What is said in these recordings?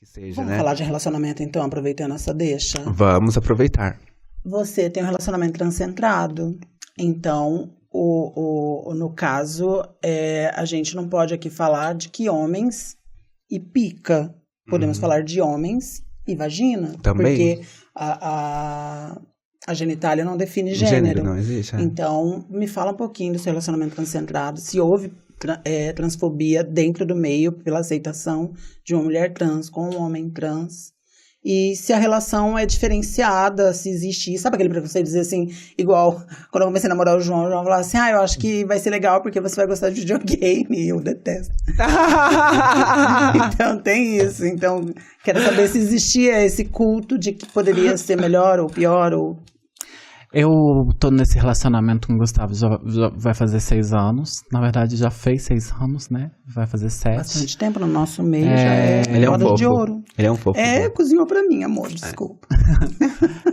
que seja, Vamos né? falar de relacionamento, então, aproveitando essa deixa. Vamos aproveitar. Você tem um relacionamento transcentrado. Então, no caso, a gente não pode aqui falar de que homens e pica. Podemos falar de homens e vagina. Também. Porque a genitália não define gênero. Não existe. Então, me fala um pouquinho do seu relacionamento transcentrado. Se houve transfobia dentro do meio pela aceitação de uma mulher trans com um homem trans. E se a relação é diferenciada, se existe isso. Sabe aquele preconceito de dizer assim, igual quando eu comecei a namorar o João falava assim, eu acho que vai ser legal porque você vai gostar de videogame. Eu detesto. Então tem isso. Então, quero saber se existia esse culto de que poderia ser melhor ou pior ou... Eu tô nesse relacionamento com o Gustavo, já vai fazer 6 anos. Na verdade, já fez 6 anos, né? Vai fazer 7. Bastante tempo no nosso meio, já é Ele é um roda fofo. de ouro. Ele é um fofo. Cozinhou pra mim, amor, desculpa.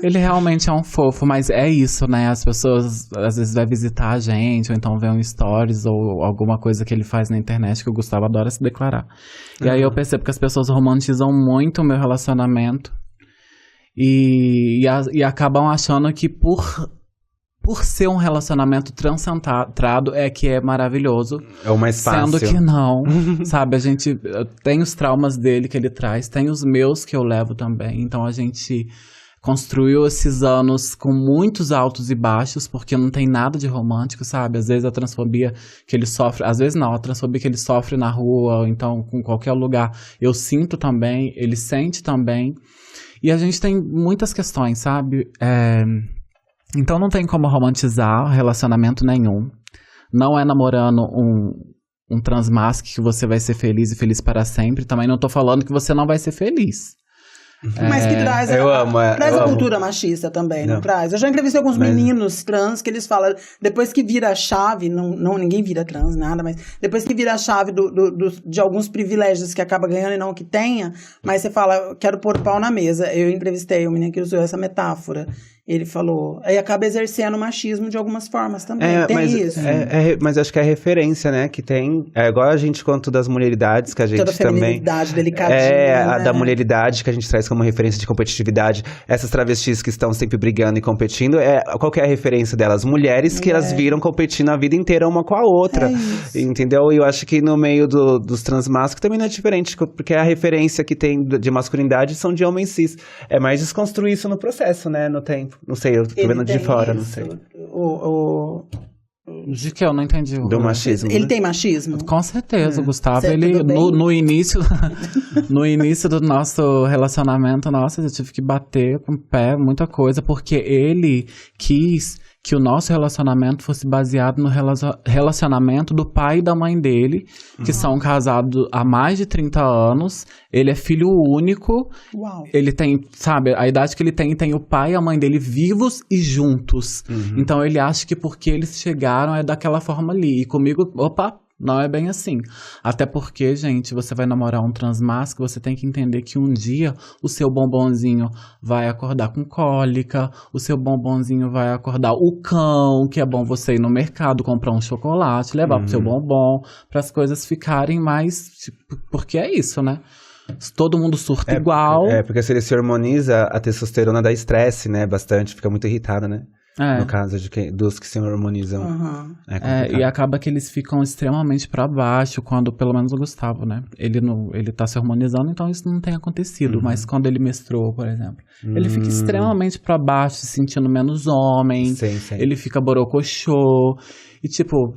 Ele realmente é um fofo, mas é isso, né? As pessoas às vezes vai visitar a gente, ou então vê um stories ou alguma coisa que ele faz na internet, que o Gustavo adora se declarar. E aí eu percebo que as pessoas romantizam muito o meu relacionamento. E acabam achando que por ser um relacionamento transcentrado é que é maravilhoso. É o mais fácil. Sendo que não, sabe? A gente tem os traumas dele que ele traz, tem os meus que eu levo também. Então a gente construiu esses anos com muitos altos e baixos, porque não tem nada de romântico, sabe? Às vezes a transfobia que ele sofre, às vezes não, a transfobia que ele sofre na rua, ou então com qualquer lugar, eu sinto também, ele sente também. E a gente tem muitas questões, sabe? Então não tem como romantizar relacionamento nenhum. Não é namorando um transmasque que você vai ser feliz e feliz para sempre. Também não tô falando que você não vai ser feliz. Mas que traz traz a cultura machista também, não traz? Eu já entrevistei alguns meninos trans que eles falam, depois que vira a chave, não ninguém vira trans, nada, mas depois que vira a chave de alguns privilégios que acaba ganhando e não que tenha, mas você fala, quero pôr o pau na mesa. Eu entrevistei um menino que usou essa metáfora. Ele falou, aí acaba exercendo o machismo de algumas formas também, isso. Mas acho que é a referência, né, que tem, igual a gente quanto das mulheridades, que a gente toda também... feminilidade, delicadinha, a da mulheridade, que a gente traz como referência de competitividade, essas travestis que estão sempre brigando e competindo, qual que é a referência delas? Mulheres que elas viram competindo a vida inteira uma com a outra, entendeu? E eu acho que no meio dos transmasculinos também não é diferente, porque a referência que tem de masculinidade são de homens cis. É mais desconstruir isso no processo, né, no tempo. Não sei, eu tô vendo de fora, não sei. De que eu não entendi. Do machismo. Ele tem machismo? Com certeza, o Gustavo, Certo, ele, tudo bem? no início no início do nosso relacionamento, nossa, eu tive que bater com o pé, muita coisa, porque ele quis que o nosso relacionamento fosse baseado no relacionamento do pai e da mãe dele, que são casados há mais de 30 anos. Ele é filho único. Uau. Ele tem, sabe, a idade que ele tem o pai e a mãe dele vivos e juntos. Então ele acha que porque eles chegaram é daquela forma ali. E comigo, opa, não é bem assim. Até porque, gente, você vai namorar um transmasco, você tem que entender que um dia o seu bombonzinho vai acordar com cólica, o seu bombonzinho vai acordar o cão, que é bom você ir no mercado, comprar um chocolate, levar pro seu bombom, para as coisas ficarem mais... Tipo, porque é isso, né? Todo mundo surta igual. Porque se ele se hormoniza, a testosterona dá estresse, né? Bastante, fica muito irritada, né? No caso dos que se hormonizam. E acaba que eles ficam extremamente pra baixo, quando, pelo menos o Gustavo, né? Ele tá se hormonizando, então isso não tem acontecido. Mas quando ele menstruou, por exemplo, ele fica extremamente pra baixo, se sentindo menos homem. Sim. Ele fica borocochô. E tipo...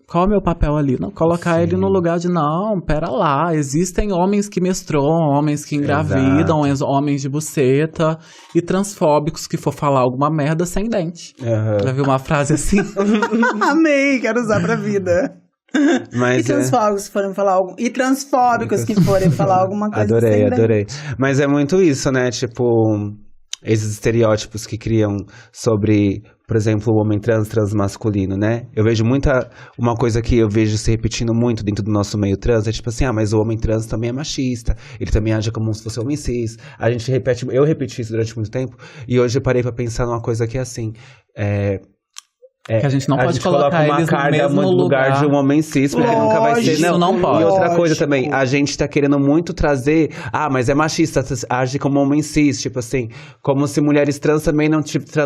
Qual é o meu papel ali? Não, colocar ele no lugar de, não, pera lá, existem homens que menstruam, homens que engravidam, homens de buceta e transfóbicos que for falar alguma merda sem dente. Já viu uma frase assim? Amei, quero usar pra vida. Mas, e transfóbicos que forem falar algo. E transfóbicos que forem falar alguma coisa sem dente. Adorei. Mas é muito isso, né? Tipo, esses estereótipos que criam sobre... Por exemplo, o homem transmasculino, né? Eu vejo uma coisa que eu vejo se repetindo muito dentro do nosso meio trans, é tipo assim, mas o homem trans também é machista, ele também age como se fosse homem cis. Eu repeti isso durante muito tempo, e hoje eu parei pra pensar numa coisa que é assim, que a gente não pode colocar uma eles carga no mesmo lugar de um homem cis, porque ele nunca vai ser. Isso não pode. E outra coisa também, a gente tá querendo muito trazer, mas é machista, age como homem cis, tipo assim, como se mulheres trans também não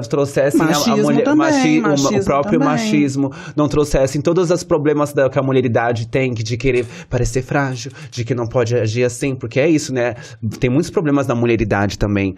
trouxessem o próprio machismo, não trouxessem todos os problemas que a mulheridade tem, de querer parecer frágil, de que não pode agir assim, porque é isso, né? Tem muitos problemas na mulheridade também,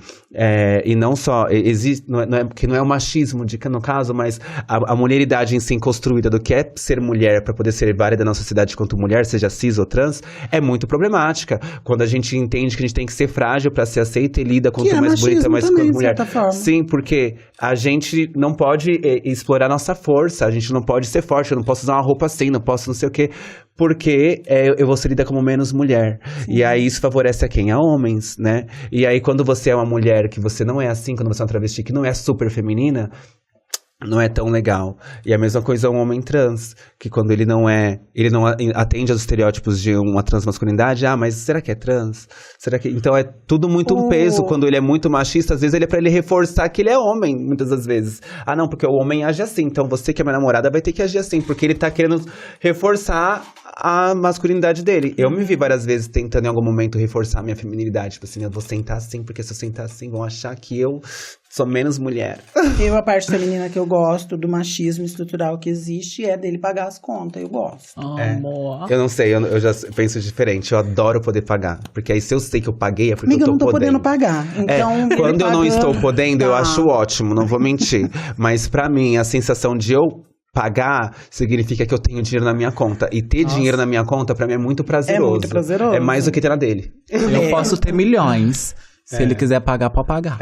e não só, existe, que não é o machismo, no caso, mas a mulheridade em si construída do que é ser mulher para poder ser válida na sociedade quanto mulher, seja cis ou trans, é muito problemática. Quando a gente entende que a gente tem que ser frágil para ser aceita e lida quanto mais bonita, mais quanto mulher. Sim, porque a gente não pode explorar nossa força, a gente não pode ser forte, eu não posso usar uma roupa assim, não posso não sei o quê, porque eu vou ser lida como menos mulher. Sim. E aí isso favorece a quem? A homens, né? E aí quando você é uma mulher que você não é assim, quando você é uma travesti que não é super feminina, não é tão legal. E a mesma coisa é um homem trans, que quando ele não atende aos estereótipos de uma transmasculinidade, mas será que é trans? Será que... Então é tudo muito um peso. Quando ele é muito machista, às vezes ele é pra ele reforçar que ele é homem, muitas das vezes. Não, porque o homem age assim, então você que é minha namorada vai ter que agir assim, porque ele tá querendo reforçar a masculinidade dele. Eu me vi várias vezes tentando em algum momento reforçar a minha feminilidade, tipo assim, eu vou sentar assim, porque se eu sentar assim vão achar que eu sou menos mulher. A parte feminina que eu gosto do machismo estrutural que existe é dele pagar as contas, eu gosto. Amor. Eu não sei, eu já penso diferente, eu adoro poder pagar, porque aí se eu sei que eu paguei é porque eu tô podendo pagar, então... Quando eu não estou podendo, eu acho ótimo, não vou mentir, mas pra mim, a sensação de eu pagar significa que eu tenho dinheiro na minha conta. E ter dinheiro na minha conta, pra mim, é muito prazeroso. É muito prazeroso. É mais do que ter na dele. Eu posso ter milhões. Se ele quiser pagar, pode pagar.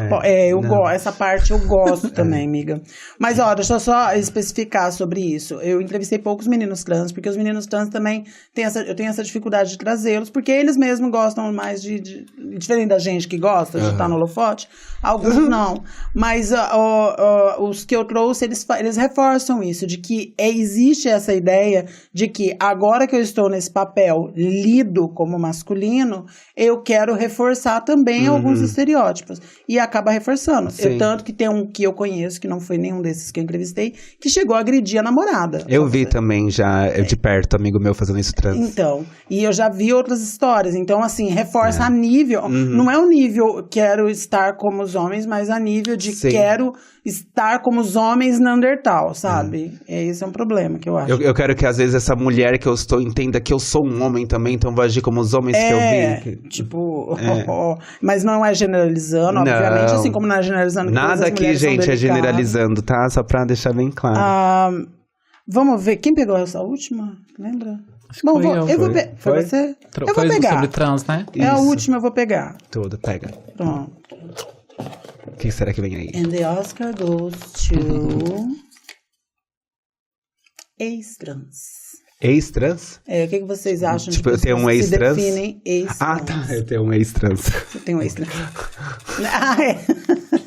Essa parte eu gosto também, amiga. Mas, deixa eu só especificar sobre isso. Eu entrevistei poucos meninos trans, porque os meninos trans também eu tenho essa dificuldade de trazê-los, porque eles mesmos gostam mais diferente da gente que gosta de estar no holofote, alguns não. Mas os que eu trouxe, eles reforçam isso, de que existe essa ideia de que agora que eu estou nesse papel lido como masculino, eu quero reforçar também alguns estereótipos. E acaba reforçando. Tanto que tem um que eu conheço, que não foi nenhum desses que eu entrevistei, que chegou a agredir a namorada. Eu vi também já de perto, amigo meu fazendo isso trans. Então, e eu já vi outras histórias. Então, assim, reforça a nível. Não é o nível quero estar como os homens, mas a nível de quero estar como os homens Neandertal, sabe? Esse é um problema que eu acho. Eu quero que às vezes essa mulher que eu estou entenda que eu sou um homem também, então vou agir como os homens que eu vi. Tipo, mas não é generalizando, obviamente, assim como não é generalizando. Nada aqui, gente, é generalizando, tá? Só pra deixar bem claro. Vamos ver, quem pegou essa última? Lembra? Bom, foi você? Eu vou pegar. Sobre trans, né? É a última, eu vou pegar. Tudo, pega. Pronto. O que será que vem aí? And the Oscar goes to... ex-trans. Ex-trans? O que vocês acham? Tipo, eu tenho um ex-trans? Definem ex-trans. Tá, eu tenho um ex-trans. Eu tenho um ex-trans.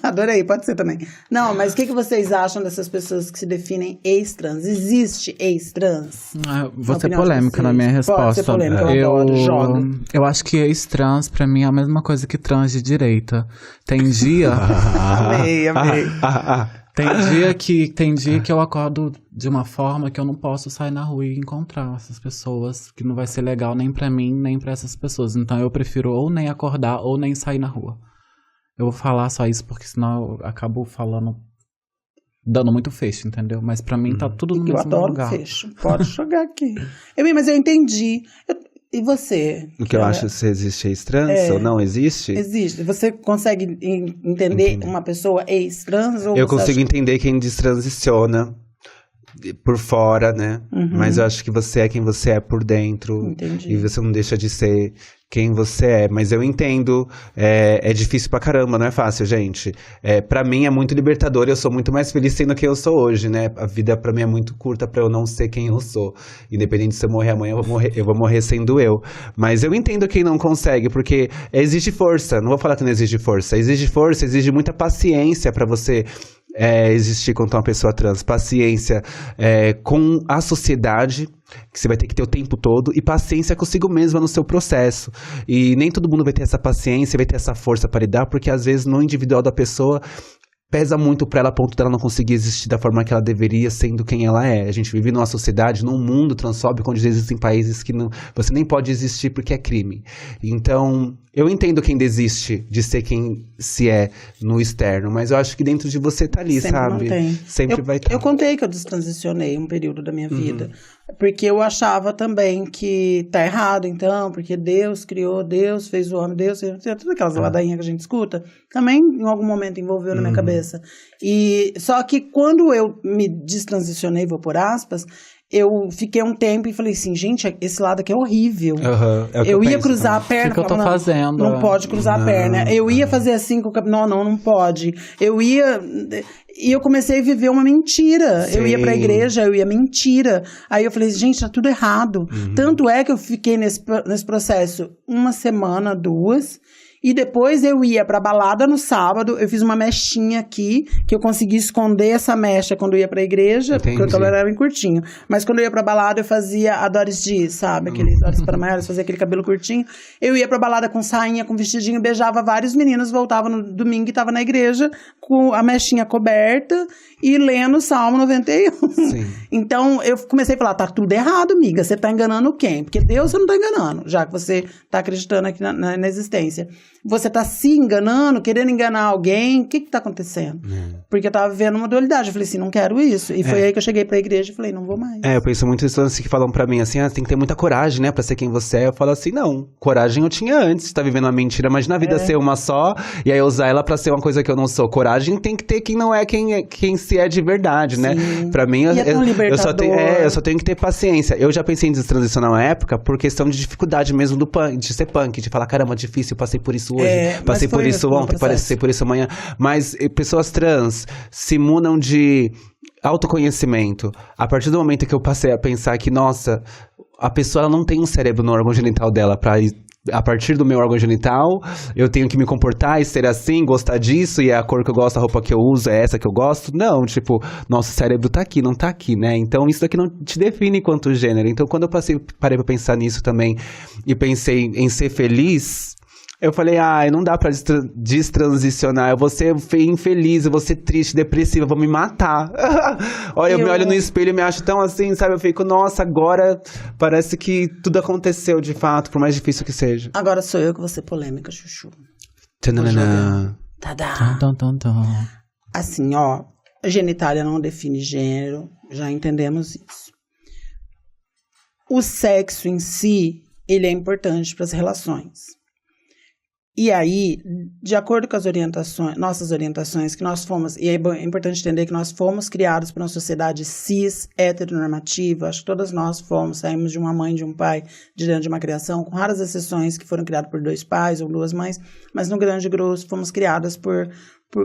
Adorei, pode ser também. Não, mas o que vocês acham dessas pessoas que se definem ex-trans? Existe ex-trans? Vou ser polêmica na minha resposta. Pode ser polêmica, eu adoro. Eu acho que ex-trans, pra mim, é a mesma coisa que trans de direita. Tem dia... Amei. Tem dia que eu acordo de uma forma que eu não posso sair na rua e encontrar essas pessoas, que não vai ser legal nem pra mim, nem pra essas pessoas. Então eu prefiro ou nem acordar ou nem sair na rua. Eu vou falar só isso porque senão eu acabo falando, dando muito fecho, entendeu? Mas pra mim tá tudo no mesmo lugar. Eu adoro fecho, pode jogar aqui. Mas eu entendi. E você? O que eu acho se existe ex-trans ou não existe? Existe. Você consegue entender uma pessoa ex-trans? Eu consigo entender quem destransiciona por fora, né? Mas eu acho que você é quem você é por dentro. Entendi. E você não deixa de ser quem você é. Mas eu entendo, é difícil pra caramba, não é fácil, gente. Pra mim é muito libertador e eu sou muito mais feliz sendo quem eu sou hoje, né? A vida pra mim é muito curta pra eu não ser quem eu sou. Independente se eu morrer amanhã, eu vou morrer sendo eu. Mas eu entendo quem não consegue, porque exige força. Não vou falar que não exige força. Exige força, exige muita paciência pra você... existir quanto uma pessoa trans, paciência com a sociedade, que você vai ter que ter o tempo todo, e paciência consigo mesma no seu processo. E nem todo mundo vai ter essa paciência, vai ter essa força para lidar, porque às vezes no individual da pessoa pesa muito pra ela, a ponto dela não conseguir existir da forma que ela deveria, sendo quem ela é. A gente vive numa sociedade, num mundo transfóbico, onde existem países que você nem pode existir porque é crime. Então, eu entendo quem desiste de ser quem se é no externo, mas eu acho que dentro de você tá ali, sempre sabe? Mantém. Sempre vai estar. Eu contei que eu destransicionei um período da minha vida, porque eu achava também que tá errado, então, porque Deus criou, Deus fez o homem, Deus fez todas aquelas ladainhas que a gente escuta, também em algum momento envolveu na minha cabeça. E só que quando eu me destransicionei, vou por aspas, eu fiquei um tempo e falei assim, gente, esse lado aqui é horrível. É o que eu ia penso cruzar também. a perna. O que eu tô fazendo? Não pode cruzar a perna. Eu ia fazer assim com o cabelo. Não pode. E eu comecei a viver uma mentira. Sim. Eu ia pra igreja, eu ia mentira. Aí eu falei, gente, tá tudo errado. Tanto é que eu fiquei nesse processo 1 semana, 2. E depois eu ia pra balada no sábado, eu fiz uma mechinha aqui, que eu consegui esconder essa mecha quando eu ia pra igreja, porque o cabelo era bem curtinho. Mas quando eu ia pra balada, eu fazia a Doris D, sabe? Aquele Doris para Maiores, fazia aquele cabelo curtinho. Eu ia pra balada com sainha, com vestidinho, beijava vários meninos, voltava no domingo e tava na igreja com a mechinha coberta e lendo o Salmo 91. Sim. Então, eu comecei a falar, tá tudo errado, amiga, você tá enganando quem? Porque Deus você não tá enganando, já que você tá acreditando aqui na existência. Você tá se enganando, querendo enganar alguém, o que tá acontecendo? Porque eu tava vendo uma dualidade, eu falei assim, não quero isso. E foi aí que eu cheguei pra igreja e falei, não vou mais. Eu penso muito nisso, assim, que falam pra mim, assim, tem que ter muita coragem, né, pra ser quem você é. Eu falo assim, não, coragem eu tinha antes de tá vivendo uma mentira, imagina a vida ser uma só, e aí usar ela pra ser uma coisa que eu não sou. Coragem tem que ter quem não é quem se é de verdade, né? Pra mim, eu só tenho que ter paciência. Eu já pensei em destransicionar uma época por questão de dificuldade mesmo de ser punk, de falar, caramba, difícil, passei por isso hoje, passei por isso ontem, passei por isso amanhã. Mas pessoas trans se munam de autoconhecimento. A partir do momento que eu passei a pensar que, nossa, a pessoa ela não tem um cérebro no órgão genital dela pra... A partir do meu órgão genital, eu tenho que me comportar e ser assim, gostar disso, e a cor que eu gosto, a roupa que eu uso é essa que eu gosto. Não, tipo, nosso cérebro tá aqui, não tá aqui, né? Então isso daqui não te define enquanto gênero. Então quando eu parei pra pensar nisso também, e pensei em ser feliz... Eu falei, não dá pra destransicionar, eu vou ser infeliz, eu vou ser triste, depressiva, eu vou me matar. Olha, eu me olho no espelho e me acho tão assim, sabe? Eu fico, nossa, agora parece que tudo aconteceu de fato, por mais difícil que seja. Agora sou eu que vou ser polêmica, Chuchu. Tadá. Assim, ó, genitália não define gênero, já entendemos isso. O sexo em si, ele é importante para as relações. E aí, de acordo com as nossas orientações, que nós fomos, e é importante entender que nós fomos criados por uma sociedade cis, heteronormativa, acho que todas nós saímos de uma mãe e de um pai, de dentro de uma criação, com raras exceções que foram criadas por 2 pais ou 2 mães, mas no grande grosso fomos criadas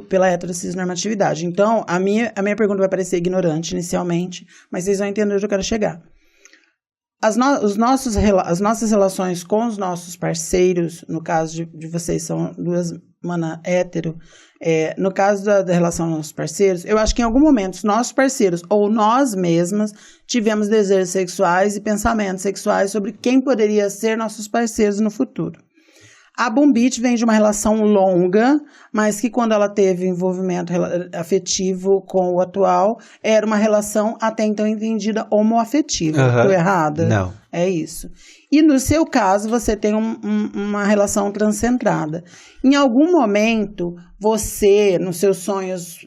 pela heterocisnormatividade. Então, a minha pergunta vai parecer ignorante inicialmente, mas vocês vão entender onde eu quero chegar. As nossas relações com os nossos parceiros, no caso de vocês são 2 mana hétero, no caso da relação com os nossos parceiros, eu acho que em algum momento os nossos parceiros ou nós mesmas tivemos desejos sexuais e pensamentos sexuais sobre quem poderia ser nossos parceiros no futuro. A Boom Beach vem de uma relação longa, mas que quando ela teve envolvimento afetivo com o atual, era uma relação até então entendida homoafetiva. Estou errada? Não. É isso. E no seu caso, você tem uma relação transcentrada. Em algum momento, você, nos seus sonhos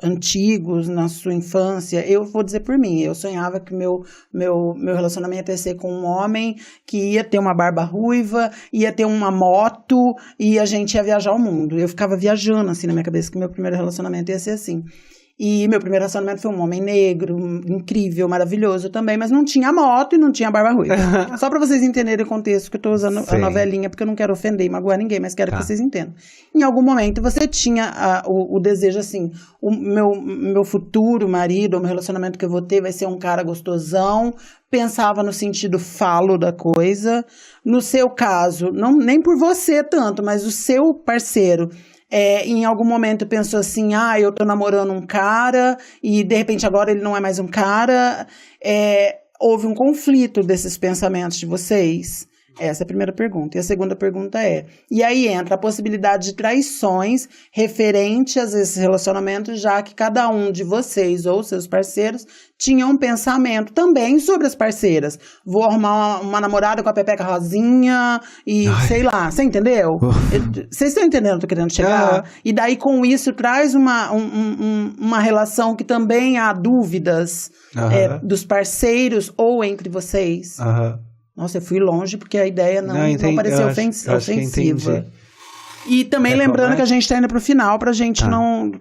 antigos, na sua infância, eu vou dizer por mim, eu sonhava que meu relacionamento ia ser com um homem que ia ter uma barba ruiva, ia ter uma moto e a gente ia viajar o mundo. Eu ficava viajando assim na minha cabeça que meu primeiro relacionamento ia ser assim. E meu primeiro relacionamento foi um homem negro, incrível, maravilhoso também, mas não tinha moto e não tinha barba ruiva. Só pra vocês entenderem o contexto que eu tô usando a novelinha, porque eu não quero ofender e magoar ninguém, mas quero que vocês entendam. Em algum momento você tinha o desejo assim, o meu futuro marido, o meu relacionamento que eu vou ter vai ser um cara gostosão, pensava no sentido falo da coisa. No seu caso, nem por você tanto, mas o seu parceiro em algum momento pensou assim, eu tô namorando um cara e de repente agora ele não é mais um cara. Houve um conflito desses pensamentos de vocês. Essa é a primeira pergunta. E a segunda pergunta é, e aí entra a possibilidade de traições referente a esses relacionamentos, já que cada um de vocês ou seus parceiros tinha um pensamento também sobre as parceiras. Vou arrumar uma namorada com a pepeca rosinha e sei lá, você entendeu? Vocês estão entendendo onde eu tô querendo chegar? E daí com isso traz uma relação que também há dúvidas dos parceiros ou entre vocês. Nossa, eu fui longe porque a ideia não pareceu ofensiva. E também lembrando que a gente tá indo pro final pra gente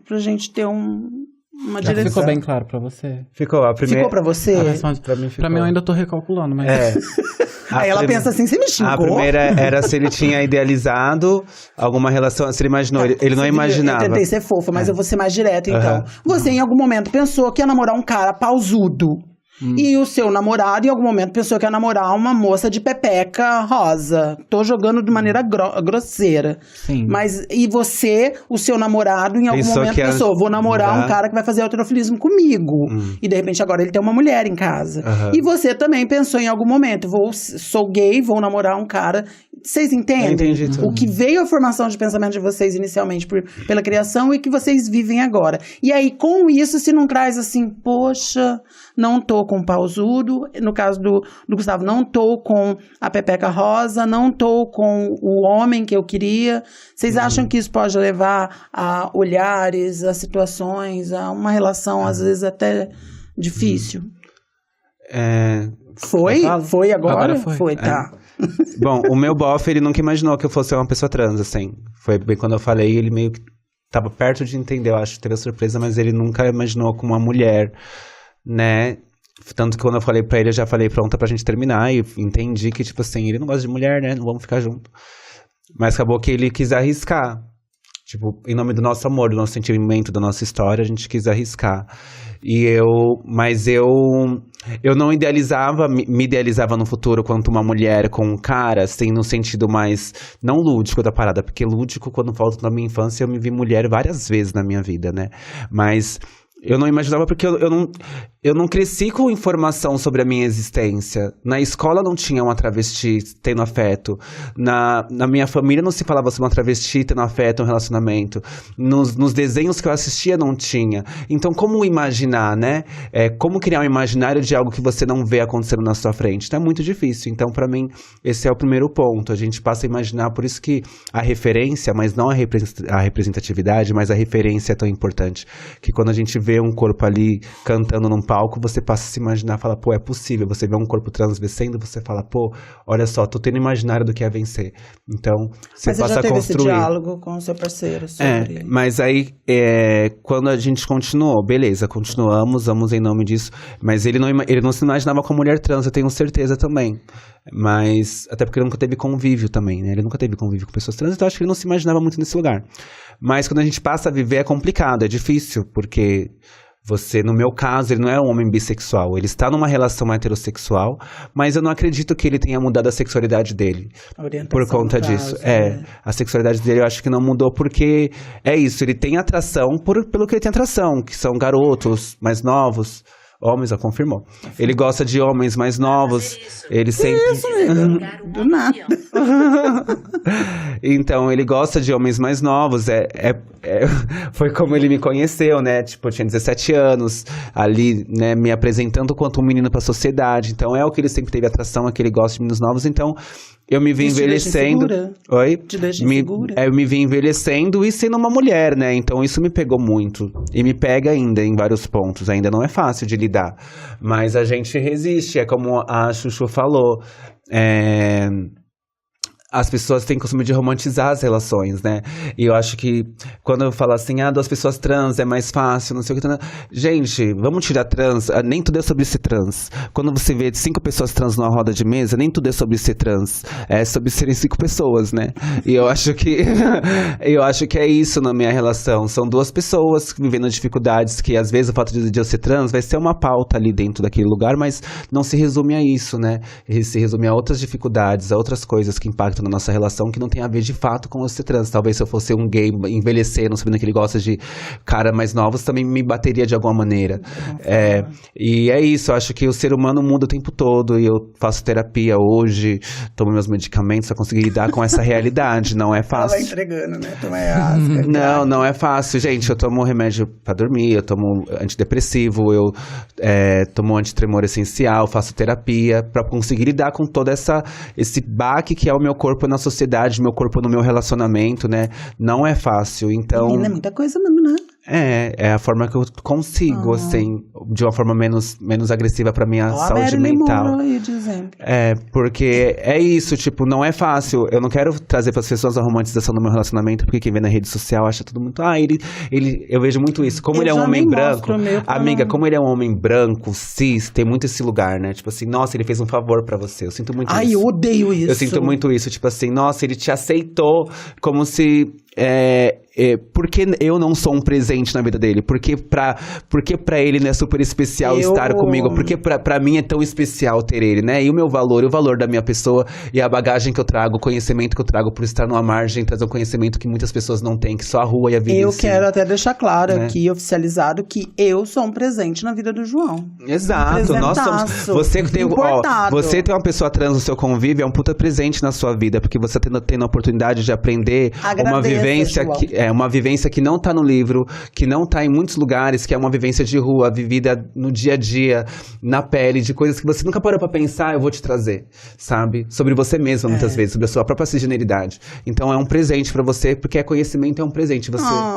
pra gente ter uma direção. Ficou bem claro pra você? Ficou. A primeira... Ficou pra você? Pra mim eu ainda tô recalculando, mas... Aí ela pensa assim, você me xingou? A primeira era se ele tinha idealizado alguma relação, se ele imaginou, ele não imaginava. Eu tentei ser fofa, mas eu vou ser mais direto, então. Você em algum momento pensou que ia namorar um cara pausudo. E o seu namorado, em algum momento, pensou que ia namorar uma moça de pepeca rosa. Tô jogando de maneira grosseira. Sim. Mas, e você, o seu namorado, em algum momento pensou, vou namorar um cara que vai fazer alterofilismo comigo. E, de repente, agora ele tem uma mulher em casa. E você também pensou em algum momento, sou gay, vou namorar um cara... Vocês entendem? Eu entendi tudo. O que veio a formação de pensamento de vocês inicialmente pela criação e que vocês vivem agora. E aí, com isso, se não traz assim, poxa, não tô com o pausudo, no caso do Gustavo, não tô com a pepeca rosa, não tô com o homem que eu queria. Vocês acham que isso pode levar a olhares, a situações, a uma relação, às vezes, até difícil? Foi agora? Foi, tá. Bom, o meu bofe, ele nunca imaginou que eu fosse uma pessoa trans, assim. Foi bem quando eu falei, ele meio que tava perto de entender, eu acho, teve a surpresa, mas ele nunca imaginou como uma mulher, né? Tanto que quando eu falei pra ele, eu já falei pronta pra gente terminar, e entendi que, tipo assim, ele não gosta de mulher, né? Não vamos ficar junto. Mas acabou que ele quis arriscar. Tipo, em nome do nosso amor, do nosso sentimento, da nossa história, a gente quis arriscar. Mas eu não idealizava, me idealizava no futuro quanto uma mulher com um cara, assim, no sentido mais, não lúdico da parada, porque lúdico, quando volto na minha infância, eu me vi mulher várias vezes na minha vida, né? Mas eu não imaginava porque eu não cresci com informação sobre a minha existência. Na escola não tinha uma travesti tendo afeto. Na minha família não se falava sobre uma travesti tendo afeto, um relacionamento. Nos desenhos que eu assistia não tinha. Então, como imaginar, né? Como criar um imaginário de algo que você não vê acontecendo na sua frente? Então, é muito difícil. Então, pra mim, esse é o primeiro ponto. A gente passa a imaginar, por isso que a referência, mas não a representatividade, mas a referência é tão importante. Que quando a gente vê um corpo ali cantando num palco, você passa a se imaginar, fala, pô, é possível. Você vê um corpo trans vencendo, você fala, pô, olha só, tô tendo imaginário do que é vencer. Então, você mas passa já teve a construir. Esse diálogo com o seu parceiro sobre... Mas aí, quando a gente continuou, beleza, continuamos, vamos em nome disso, mas ele não se imaginava como mulher trans, eu tenho certeza também. Mas, até porque ele nunca teve convívio também, né? Ele nunca teve convívio com pessoas trans, então acho que ele não se imaginava muito nesse lugar. Mas quando a gente passa a viver é complicado, é difícil, porque você, no meu caso, ele não é um homem bissexual, ele está numa relação heterossexual, mas eu não acredito que ele tenha mudado a sexualidade dele por conta disso. A sexualidade dele eu acho que não mudou porque é isso, ele tem atração pelo que ele tem atração, que são garotos mais novos. Homens, já confirmou. Ele gosta de homens mais novos. Ele sempre... Isso, do nada. Então, ele gosta de homens mais novos. Foi como ele me conheceu, né? Tipo, eu tinha 17 anos. Ali, né? Me apresentando quanto um menino pra sociedade. Então, é o que ele sempre teve atração, é que ele gosta de meninos novos. Então, eu me vi envelhecendo. Oi? Te deixa insegura. Eu me vi envelhecendo e sendo uma mulher, né? Então, isso me pegou muito. E me pega ainda em vários pontos. Ainda não é fácil de lidar. Mas a gente resiste. É como a Chuchu falou. As pessoas têm costume de romantizar as relações, né? E eu acho que quando eu falo assim, duas pessoas trans é mais fácil, não sei o que. Gente, vamos tirar trans, nem tudo é sobre ser trans. Quando você vê 5 pessoas trans numa roda de mesa, nem tudo é sobre ser trans. É sobre serem 5 pessoas, né? E eu acho que é isso na minha relação. São 2 pessoas vivendo dificuldades que às vezes o fato de eu ser trans vai ser uma pauta ali dentro daquele lugar, mas não se resume a isso, né? Se resume a outras dificuldades, a outras coisas que impactam na nossa relação que não tem a ver de fato com eu ser trans. Talvez se eu fosse um gay envelhecendo, sabendo que ele gosta de cara mais novos, também me bateria de alguma maneira. E é isso, eu acho que o ser humano muda o tempo todo, e eu faço terapia hoje, tomo meus medicamentos pra conseguir lidar com essa realidade. Não é fácil. Ela vai entregando, né? Não é fácil, gente. Eu tomo remédio pra dormir, eu tomo antidepressivo, eu tomo antitremor essencial, faço terapia pra conseguir lidar com todo esse baque que é o meu corpo na sociedade, meu corpo no meu relacionamento, né? Não é fácil, então... Menina, é muita coisa mesmo, né? É a forma que eu consigo, assim, de uma forma menos agressiva pra minha saúde mental. Aí de exemplo. Porque é isso, tipo, não é fácil. Eu não quero trazer pras pessoas a romantização do meu relacionamento, porque quem vê na rede social acha tudo muito... eu vejo muito isso. Como ele é um homem branco... Amiga, como ele é um homem branco, cis, tem muito esse lugar, né? Tipo assim, nossa, ele fez um favor pra você. Eu sinto muito isso. Ai, eu odeio isso. Eu sinto muito isso, tipo assim, nossa, ele te aceitou como se... porque eu não sou um presente na vida dele? Porque pra ele não é super especial estar comigo? Porque pra mim é tão especial ter ele, né? E o meu valor, o valor da minha pessoa e a bagagem que eu trago, o conhecimento que eu trago por estar numa margem, trazer um conhecimento que muitas pessoas não têm, que só a rua e a vida Eu ensina. quero até deixar claro aqui, oficializado, que eu sou um presente na vida do João. Exato. Nós somos... Você tem uma pessoa trans no seu convívio, é um puta presente na sua vida, porque você tá tendo a oportunidade de aprender uma vivência uma vivência que não tá no livro, que não tá em muitos lugares, que é uma vivência de rua, vivida no dia a dia, na pele, de coisas que você nunca parou pra pensar, eu vou te trazer, sabe? Sobre você mesma, muitas vezes, sobre a sua própria cisgeneridade. Então é um presente pra você, porque conhecimento é um presente,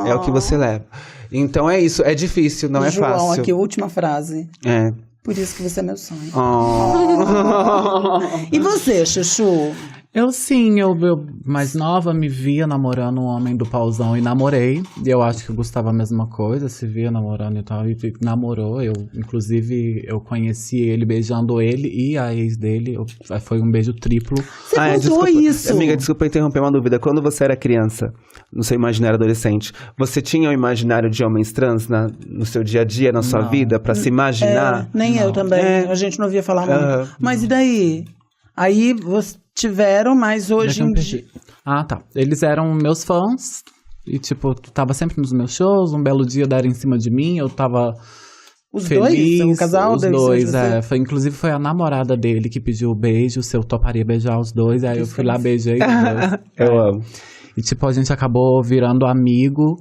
é o que você leva. Então é isso, é difícil, não é fácil. João, aqui, última frase. Por isso que você é meu sonho. E você, Chuchu? Eu mais nova, me via namorando um homem do pauzão e namorei. E eu acho que eu gostava a mesma coisa, se via namorando e tal, e namorou. Inclusive, eu conheci ele beijando ele e a ex dele. Foi um beijo triplo. Você contou isso? Amiga, desculpa interromper uma dúvida. Quando você era criança, no seu imaginário adolescente, você tinha um imaginário de homens trans no seu dia a dia, na sua vida, pra se imaginar? Nem eu também. A gente não ouvia falar muito. Mas e daí? Aí você... Tiveram, mas hoje em dia... Tá. Eles eram meus fãs. E, tipo, tava sempre nos meus shows. Um belo dia deram em cima de mim. Eu tava feliz. Dois? Um casal? Os dois, inclusive, foi a namorada dele que pediu o beijo. Se eu toparia beijar os dois. Aí eu fui lá, beijei os dois. Eu amo. E, tipo, a gente acabou virando amigo.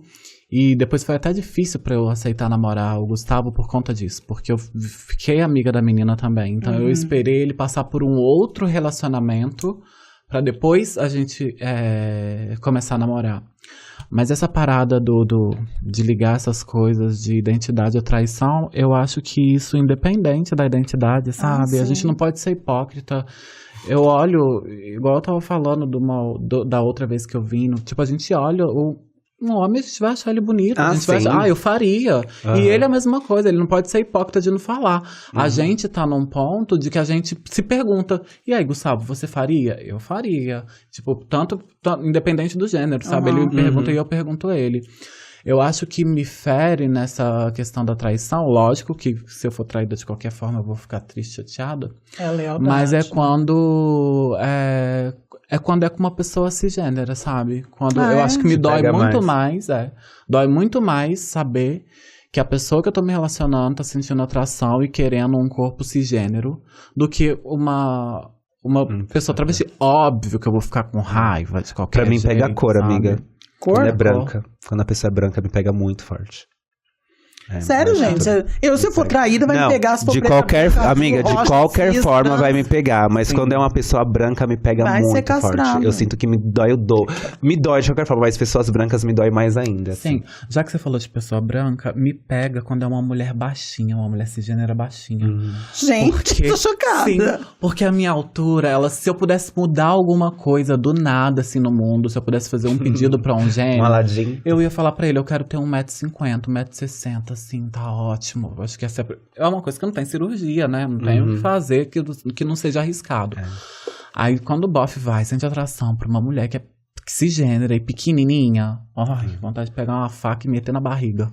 E depois foi até difícil pra eu aceitar namorar o Gustavo por conta disso. Porque eu fiquei amiga da menina também. Então eu esperei ele passar por um outro relacionamento pra depois a gente começar a namorar. Mas essa parada de ligar essas coisas de identidade ou traição, eu acho que isso independente da identidade, sabe? A gente não pode ser hipócrita. Eu olho, igual eu tava falando da outra vez que eu vim, tipo, a gente olha um homem, a gente vai achar ele bonito. A gente vai achar, eu faria. E ele é a mesma coisa, ele não pode ser hipócrita de não falar. A gente tá num ponto de que a gente se pergunta, e aí, Gustavo, você faria? Eu faria. Tipo, tanto independente do gênero, sabe? Ele me pergunta e eu pergunto a ele. Eu acho que me fere nessa questão da traição. Lógico que se eu for traída de qualquer forma, eu vou ficar triste, chateada. É lealdade. Mas é quando é com uma pessoa cisgênera, sabe? Quando eu acho que me dói muito mais. Dói muito mais saber que a pessoa que eu tô me relacionando tá sentindo atração e querendo um corpo cisgênero do que uma pessoa travesti. Óbvio que eu vou ficar com raiva de qualquer jeito. Pra mim pega a cor, sabe? Amiga. Cor? Quando é branca. Quando a pessoa é branca, me pega muito forte. Sério, gente? Se eu for traída, vai me pegar. Se for amiga, de qualquer forma vai me pegar. Mas quando é uma pessoa branca, me pega muito forte. Eu sinto que me dói Me dói de qualquer forma, mas pessoas brancas me dói mais ainda. Sim, já que você falou de pessoa branca, me pega quando é uma mulher baixinha, uma mulher cisgênera baixinha. Gente, tô chocada. Sim, porque a minha altura, se eu pudesse mudar alguma coisa do nada, assim, no mundo, se eu pudesse fazer um pedido pra um gênio, eu ia falar pra ele, eu quero ter 1,50 m, 1,60 m, assim, tá ótimo. Eu acho que essa é uma coisa que não tem cirurgia, né? Não tem o que fazer que não seja arriscado. Aí, quando o bofe sente atração pra uma mulher que é cisgênera e pequenininha. Ai, vontade de pegar uma faca e meter na barriga.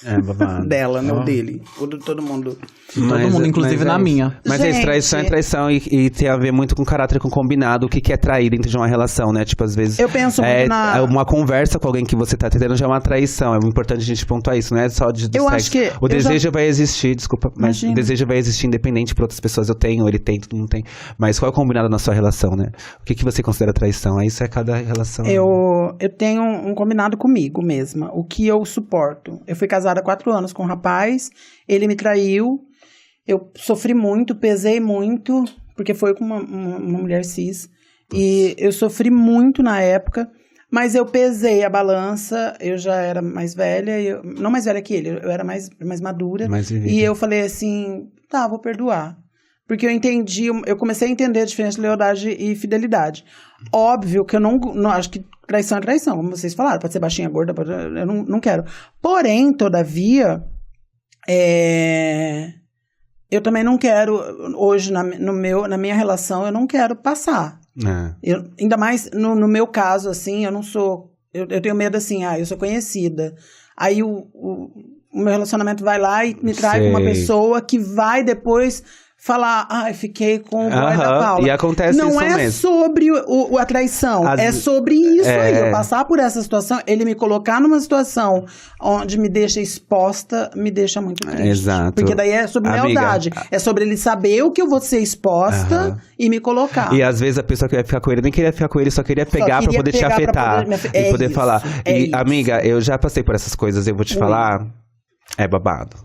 É, babado. Dela, não dele. O de todo mundo. Todo mundo, inclusive na minha. Mas Gente, traição é traição e tem a ver muito com caráter, com combinado, o que é trair dentro de uma relação, né? Tipo, às vezes. Eu penso muito uma conversa com alguém que você tá tendo já é uma traição. É importante a gente pontuar isso, não é só de Eu sexo. acho que o desejo vai existir, desculpa, mas Imagina. o desejo vai existir independente para outras pessoas. Eu tenho, ele tem, todo mundo tem. Mas qual é o combinado na sua relação, né? O que você considera traição? Aí isso é cada relação. Eu tenho um combinado comigo mesma. O que eu suporto. Eu fui casada há 4 anos com um rapaz, ele me traiu, eu sofri muito, pesei muito, porque foi com uma mulher cis. E eu sofri muito na época, mas eu pesei a balança, eu já era mais velha, não mais velha que ele, eu era mais madura. Mais vivida. E eu falei assim, tá, vou perdoar. Porque eu comecei a entender a diferença de lealdade e fidelidade. Óbvio que eu não acho que traição é traição, como vocês falaram, pode ser baixinha, gorda, eu não quero. Porém, todavia, eu também não quero, hoje, na minha relação, eu não quero passar. Ainda mais no meu caso, assim, eu não sou... Eu tenho medo, assim, eu sou conhecida. Aí o meu relacionamento vai lá e me trai com uma pessoa que vai depois... falar, fiquei com o boy da Paula. E acontece isso mesmo. Não é sobre a traição, é sobre isso aí. Eu passar por essa situação, ele me colocar numa situação onde me deixa exposta, me deixa muito triste. Exato. Porque daí é sobre lealdade. É sobre ele saber o que eu vou ser exposta e me colocar. E às vezes a pessoa que vai ficar com ele nem queria ficar com ele, só queria pegar pra poder te afetar. E poder falar. Amiga, eu já passei por essas coisas, eu vou te falar, é babado.